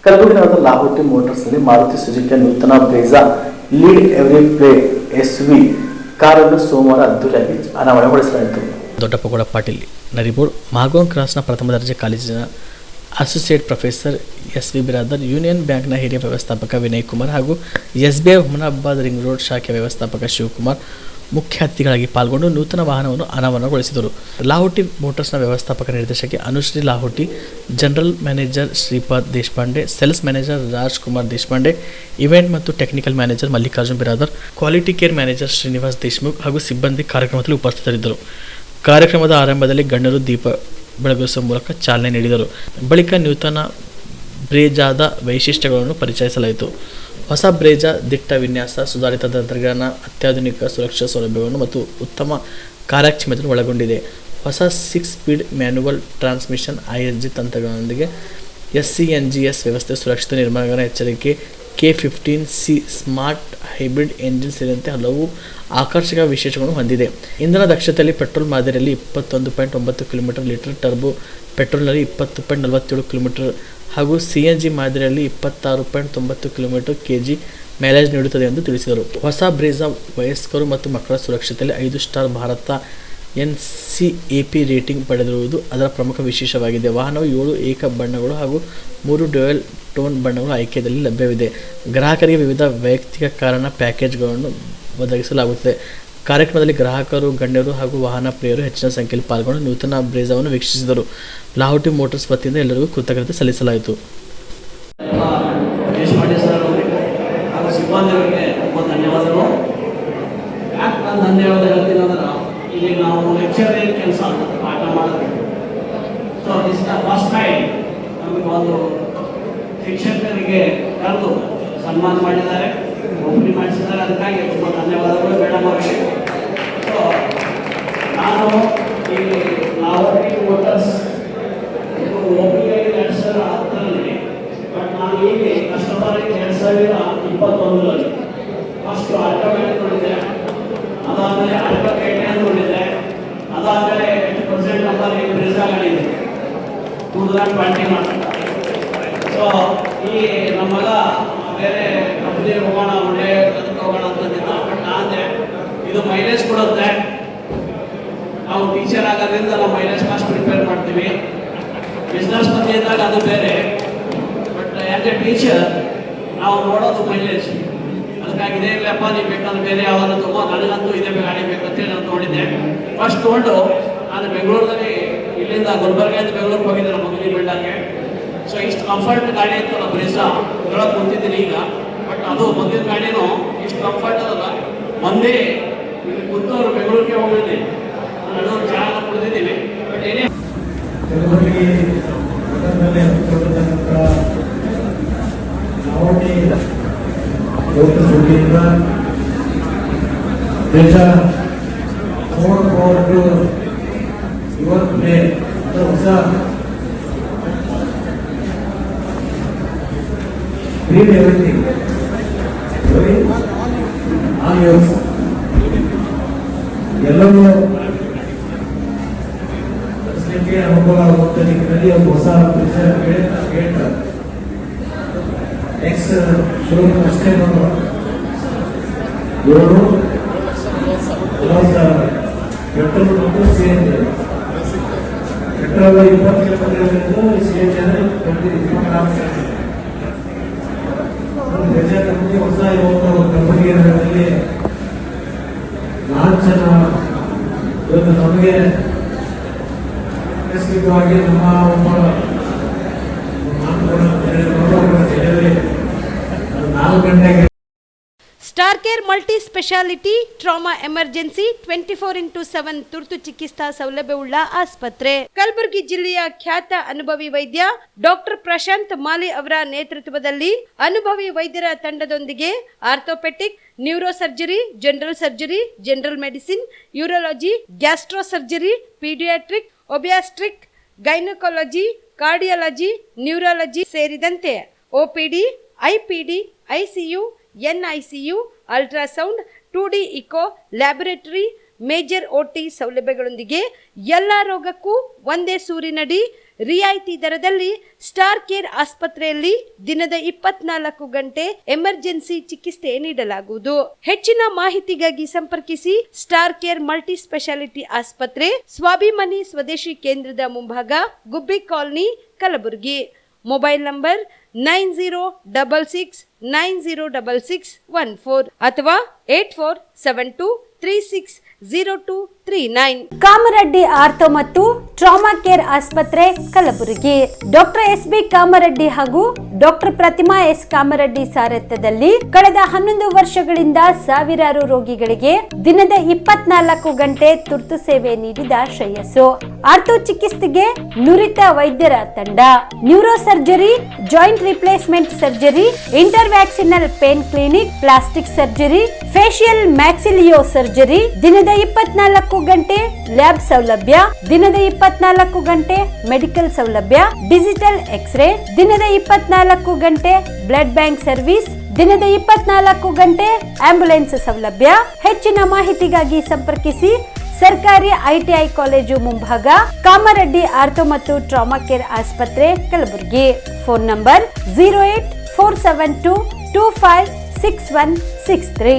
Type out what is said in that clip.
ಕಲಬುರಗಿ ನಗರದ ಲಾಹೋಟಿ ಮೋಟಾರ್ಸ್ನಲ್ಲಿ ಮಾರುತಿ ಸುಜುಕಿಯ ನೂತನ ಬ್ರೇಜಾ lead every play SV ಕಾರನ್ನು ಸೋಮವಾರ ಅದ್ದೂರಿಯಾಗಿ ಅನಾವರಣಗೊಳಿಸಲಾಯಿತು. ದೊಡ್ಡಪ್ಪಗೌಡ ಪಾಟೀಲ್ ನರಿಬೋಡ್ ಮಾಗೋನ್ ಕ್ರಾಸ್ನ ಪ್ರಥಮ ದರ್ಜೆ ಕಾಲೇಜಿನ associate professor SV Biradar, union ಬ್ಯಾಂಕ್ನ ಹಿರಿಯ ವ್ಯವಸ್ಥಾಪಕ ವಿನಯ್ ಕುಮಾರ್ ಹಾಗೂ SBI ಹುಮನಾಬಾದ್ ರಿಂಗ್ ರೋಡ್ ಶಾಖೆ ವ್ಯವಸ್ಥಾಪಕ ಶಿವಕುಮಾರ್ ಮುಖ್ಯ ಅತಿಥಿಗಳಾಗಿ ಪಾಲ್ಗೊಂಡು ನೂತನ ವಾಹನವನ್ನು ಅನಾವರಣಗೊಳಿಸಿದರು. ಲಾಹೋಟಿ ಮೋಟಾರ್ಸ್ನ ವ್ಯವಸ್ಥಾಪಕ ನಿರ್ದೇಶಕಿ Anushree Lahoti, general manager Shripad Deshpande, sales manager Raj Kumar Deshpande, event ಮತ್ತು technical manager Mallikarjun Biradar, quality care manager Srinivas Deshmukh ಹಾಗೂ ಸಿಬ್ಬಂದಿ ಕಾರ್ಯಕ್ರಮದಲ್ಲಿ ಉಪಸ್ಥಿತರಿದ್ದರು. ಕಾರ್ಯಕ್ರಮದ ಆರಂಭದಲ್ಲಿ ಗಣ್ಯರು ದೀಪ ಬೆಳಗಿಸುವ ಮೂಲಕ ಚಾಲನೆ ನೀಡಿದರು. ಬಳಿಕ ನೂತನ ಬ್ರೇಜಾದ ವೈಶಿಷ್ಟ್ಯಗಳನ್ನು ಪರಿಚಯಿಸಲಾಯಿತು. ಹೊಸ ಬ್ರೇಜಾ ದಿಟ್ಟ ವಿನ್ಯಾಸ, ಸುಧಾರಿತ ತಂತ್ರಜ್ಞಾನ, ಅತ್ಯಾಧುನಿಕ ಸುರಕ್ಷಾ ಸೌಲಭ್ಯಗಳನ್ನು ಮತ್ತು ಉತ್ತಮ ಕಾರ್ಯಕ್ಷಮತೆಯನ್ನು ಒಳಗೊಂಡಿದೆ. ಹೊಸ 6 speed manual transmission ISG ತಂತ್ರಗಳೊಂದಿಗೆ SCNGS ವ್ಯವಸ್ಥೆ, ಸುರಕ್ಷಿತ ನಿರ್ಮಾಣ ಎಚ್ಚರಿಕೆ, K15C ಸ್ಮಾರ್ಟ್ ಹೈಬ್ರಿಡ್ ಎಂಜಿನ್ ಸೇರಿದಂತೆ ಹಲವು ಆಕರ್ಷಕ ವಿಶೇಷಗಳನ್ನು ಹೊಂದಿದೆ. ಇಂಧನ ದಕ್ಷತೆಯಲ್ಲಿ ಪೆಟ್ರೋಲ್ ಮಾದರಿಯಲ್ಲಿ 21.9 ಕಿಲೋಮೀಟರ್ ಟರ್ಬೋ ಪೆಟ್ರೋಲ್ನಲ್ಲಿ 20.47 ಕಿಲೋಮೀಟರ್ ಹಾಗೂ CNG ಮಾದರಿಯಲ್ಲಿ 26.90 ಕಿಲೋಮೀಟರ್ kg ಮೈಲೇಜ್ ನೀಡುತ್ತದೆ ಎಂದು ತಿಳಿಸಿದರು. ಹೊಸ ಬ್ರೇಜಾ ವಯಸ್ಕರು ಮತ್ತು ಮಕ್ಕಳ ಸುರಕ್ಷತೆಯಲ್ಲಿ 5 ಸ್ಟಾರ್ ಭಾರತ NCAP ರೇಟಿಂಗ್ ಪಡೆದಿರುವುದು ಅದರ ಪ್ರಮುಖ ವಿಶೇಷವಾಗಿದೆ. ವಾಹನವು 7 ಏಕ ಬಣ್ಣಗಳು ಹಾಗೂ 3 ಡ್ಯುಯಲ್ ಟೋನ್ ಬಣ್ಣಗಳು ಆಯ್ಕೆಯಲ್ಲಿ ಲಭ್ಯವಿದೆ. ಗ್ರಾಹಕರಿಗೆ ವಿವಿಧ ವೈಯಕ್ತಿಕ ಕಾರಣ ಪ್ಯಾಕೇಜ್ಗಳನ್ನು ಒದಗಿಸಲಾಗುತ್ತದೆ. ಕಾರ್ಯಕ್ರಮದಲ್ಲಿ ಗ್ರಾಹಕರು, ಗಣ್ಯರು ಹಾಗೂ ವಾಹನ ಪ್ರಿಯರು ಹೆಚ್ಚಿನ ಸಂಖ್ಯೆಯಲ್ಲಿ ಪಾಲ್ಗೊಂಡು ನೂತನ ಬ್ರೇಜಾವನ್ನು ವೀಕ್ಷಿಸಿದರು. ಲಾಹೋಟಿ ಮೋಟಾರ್ಸ್ ವತಿಯಿಂದ ಎಲ್ಲರಿಗೂ ಕೃತಜ್ಞತೆ ಸಲ್ಲಿಸಲಾಯಿತು. ಧನ್ಯವಾದ ಹೇಳ್ತೀನಿ ಅಂದ್ರೆ ಇಲ್ಲಿ ನಾವು ಲೆಕ್ಚರ್ ಕೆಲಸ ಪಾಠ ಮಾಡಬೇಕು. So this the first time ನಮಗೆ ಒಂದು ಶಿಕ್ಷಕರಿಗೆ ಕರೆದು ಸನ್ಮಾನ ಮಾಡಿದ್ದಾರೆ, ಒಬ್ಬರಿ ಮಾಡಿಸಿದ್ದಾರೆ. ಅದಕ್ಕಾಗಿ ತುಂಬ ಧನ್ಯವಾದಗಳು ಮೇಡಮ್ ಅವರಿಗೆ. ಸೊ ನಾನು ಈ ಲಾಹೋಟಿ ಮೋಟಾರ್ಸ್ ಒಬ್ಬರಿಗೆ 2010ರಲ್ಲಿ, ಬಟ್ ನಾನು ಈಗ ಕಸ್ಟಮರ್ 2021ರಲ್ಲಿ ಫಸ್ಟ್ ಆಟೋಮ್ಯಾಟಿಕ್ ನೋಡಿದ್ದೆ, ಅದಾದಮೇಲೆ ಆಲ್ಫಾ K10 ನೋಡಿದ್ದೆ, ಅದಾದಮೇಲೆ ಪ್ರೆಸೆಂಟ್ ನಮ್ಮಲ್ಲಿ ಬ್ರೇಜಾ ಗಾಡಿ ಇದೆ 2020 ಮಾಡ್ತಾರೆ. ಸೊ ಈ ನಮ್ಮ ಮಗ ಬೇರೆ ಕಂಪ್ನಿ ಹೋಗೋಣ, ಒಳ್ಳೆ ಅದಕ್ಕೆ ಹೋಗೋಣ ಅಂತಂದಿದ್ದ. ಬಟ್ ನಾನೇ ಇದು ಮೈಲೇಜ್ ಕೊಡುತ್ತೆ, ನಾವು ಟೀಚರ್ ಆಗೋದ್ರಿಂದ ನಾವು ಮೈಲೇಜ್ ಕಾಸ್ಟ್ ಪ್ರಿಪೇರ್ ಮಾಡ್ತೀವಿ. ಬಿಸ್ನೆಸ್ ಮಂದಿ ಇದ್ದಾಗ ಅದು ಬೇರೆ, ಬಟ್ ಆ್ಯಸ್ ಎ ಟೀಚರ್ ನಾವು ನೋಡೋದು ಮೈಲೇಜ್. ಅದಕ್ಕಾಗಿ ಇದೇ ಇಲ್ಲಪ್ಪ, ನೀವು ಬೇಕಾದ್ರೆ ಬೇರೆ ಯಾವ್ದಾದ್ರು ತಗೋ, ನನಗಂತೂ ಇದೇ ಗಾಡಿ ಬೇಕಂತೇಳಿ ನಾನು ನೋಡಿದ್ದೆ. ಫಸ್ಟ್ ತೊಗೊಂಡು ನಾನು ಬೆಂಗಳೂರಲ್ಲಿ ಇಲ್ಲಿಂದ ಗುಲ್ಬರ್ಗಿಂದ ಬೆಂಗಳೂರಿಗೆ ಹೋಗಿದ್ದೆ ನಮ್ಮ ಮಗನಿಗೆ ಬಿಡಕ್ಕೆ. ಸೊ ಇಷ್ಟು ಕಂಫರ್ಟ್ ಗಾಡಿ ಇತ್ತು ನಮ್ಮ ಬ್ರೇಜಾ ಒಳಗೆ ಕೂತಿದ್ದೀನಿ ಈಗ. ಬಟ್ ಅದು ಮೊದಲಿನ ಗಾಡಿನೂ ಇಷ್ಟು ಕಂಫರ್ಟ್ ಅದಲ್ಲ. ಒಂದೇ ಇಲ್ಲಿ ಕೂತವ್ರು ಬೆಂಗಳೂರಿಗೆ ಹೋಗಿದ್ದೆ, ನಾನು ಚೆನ್ನಾಗಿ ಕುಡಿದಿದ್ದೀವಿ. ಬಟ್ ಏನೇ ಬ್ರೇಜಾ 442 ಯುವರ್ ಪ್ಲೇ ಹೊಸ read everything. Sorry? All yours. ಎಲ್ಲವೂ ಬಳಸಲಿಕ್ಕೆ ಅನುಕೂಲ ಆಗುವಂಥ ನಿಟ್ಟಿನಲ್ಲಿ ಒಂದು ಹೊಸ ಬ್ರೇಜಾ ಗೇಟ್ ಎಕ್ಸ್ ಶೋರೂಮ್ ಅಷ್ಟೇ ಬಂದು 7 ಪೆಟ್ರೋಲ್ ಮತ್ತು CNG. ಪೆಟ್ರೋಲ್ 20 ಕಿಲೋಮೀಟರ್, CNG ಅಂದರೆ 24 ಬ್ರೇಜಾ ಕಂಪನಿ ಹೊಸ ಇವತ್ತು ಕಂಪನಿಯಲ್ಲಿ ಲಾಂಚ್ ಇವತ್ತು ನಮಗೆ ಆಕಸ್ಮಿಕವಾಗಿ ನಮ್ಮ ಒಬ್ಬ 4 ಗಂಟೆಗೆ star care multi speciality trauma emergency 24x7 ತುರ್ತು ಚಿಕಿತ್ಸಾ ಸೌಲಭ್ಯವುಳ್ಳ ಆಸ್ಪತ್ರೆ. ಕಲಬುರಗಿ ಜಿಲ್ಲೆಯ ಖ್ಯಾತ ಅನುಭವಿ ವೈದ್ಯ ಡಾಕ್ಟರ್ ಪ್ರಶಾಂತ್ ಮಾಲಿ ಅವರ ನೇತೃತ್ವದಲ್ಲಿ ಅನುಭವಿ ವೈದ್ಯರ ತಂಡದೊಂದಿಗೆ orthopaedic, neuro surgery, general surgery, general medicine, urology, gastro surgery, paediatric, obstetric, gynaecology, cardiology, neurology ಸೇರಿದಂತೆ OPD, IPD, ICU, NICU, ultrasound, 2D echo, laboratory, major OT ಸೌಲಭ್ಯಗಳೊಂದಿಗೆ ಎಲ್ಲ ರೋಗಕ್ಕೂ ಒಂದೇ ಸೂರಿನಡಿ ರಿಯಾಯಿತಿ ದರದಲ್ಲಿ ಸ್ಟಾರ್ ಕೇರ್ ಆಸ್ಪತ್ರೆಯಲ್ಲಿ ದಿನದ 24 ಗಂಟೆ ಎಮರ್ಜೆನ್ಸಿ ಚಿಕಿತ್ಸೆ ನೀಡಲಾಗುವುದು. ಹೆಚ್ಚಿನ ಮಾಹಿತಿಗಾಗಿ ಸಂಪರ್ಕಿಸಿ ಸ್ಟಾರ್ ಕೇರ್ ಮಲ್ಟಿ ಸ್ಪೆಷಾಲಿಟಿ ಆಸ್ಪತ್ರೆ, ಸ್ವಾಭಿಮಾನಿ ಸ್ವದೇಶಿ ಕೇಂದ್ರದ ಮುಂಭಾಗ, Gubbi colony, Kalaburagi. Mobile number 9066906614 ಅಥವಾ 8472360239. ಕಾಮರೆಡ್ಡಿ ಆರ್ಥೋ ಮತ್ತು ಟ್ರಾಮಾ ಕೇರ್ ಆಸ್ಪತ್ರೆ, ಕಲಬುರಗಿ. Doctor S B. ಕಾಮರೆಡ್ಡಿ ಹಾಗೂ ಡಾಕ್ಟರ್ ಪ್ರತಿಮಾ ಎಸ್. ಕಾಮರೆಡ್ಡಿ ಸಾರಥ್ಯದಲ್ಲಿ ಕಳೆದ 11 ವರ್ಷಗಳಿಂದ ಸಾವಿರಾರು ರೋಗಿಗಳಿಗೆ ದಿನದ 24 ಗಂಟೆ ತುರ್ತು ಸೇವೆ ನೀಡಿದ ಶ್ರೇಯಸ್ಸು. ಆರ್ಥೋ ಚಿಕಿತ್ಸೆಗೆ ನುರಿತ ವೈದ್ಯರ ತಂಡ, neuro surgery, joint replacement surgery, interventional pain clinic, plastic surgery, facial maxillo surgery, ದಿನದ 24 ಗಂಟೆ ಲ್ಯಾಬ್ ಸೌಲಭ್ಯ, ದಿನದ 24 ಗಂಟೆ ಮೆಡಿಕಲ್ ಸೌಲಭ್ಯ, ಡಿಜಿಟಲ್ ಎಕ್ಸ್ರೇ, ದಿನದ 24 ಗಂಟೆ ಬ್ಲಡ್ ಬ್ಯಾಂಕ್ ಸರ್ವಿಸ್, ದಿನದ 24 ಗಂಟೆ ಆಂಬ್ಯುಲೆನ್ಸ್ ಸೌಲಭ್ಯ. ಹೆಚ್ಚಿನ ಮಾಹಿತಿಗಾಗಿ ಸಂಪರ್ಕಿಸಿ ಸರ್ಕಾರಿ ಐಟಿಐ ಕಾಲೇಜು ಮುಂಭಾಗ, ಕಾಮರೆಡ್ಡಿ ಆರ್ಥೋ ಮತ್ತು ಟ್ರಾಮಾ ಕೇರ್ ಆಸ್ಪತ್ರೆ, ಕಲಬುರಗಿ. Phone number 08472256163.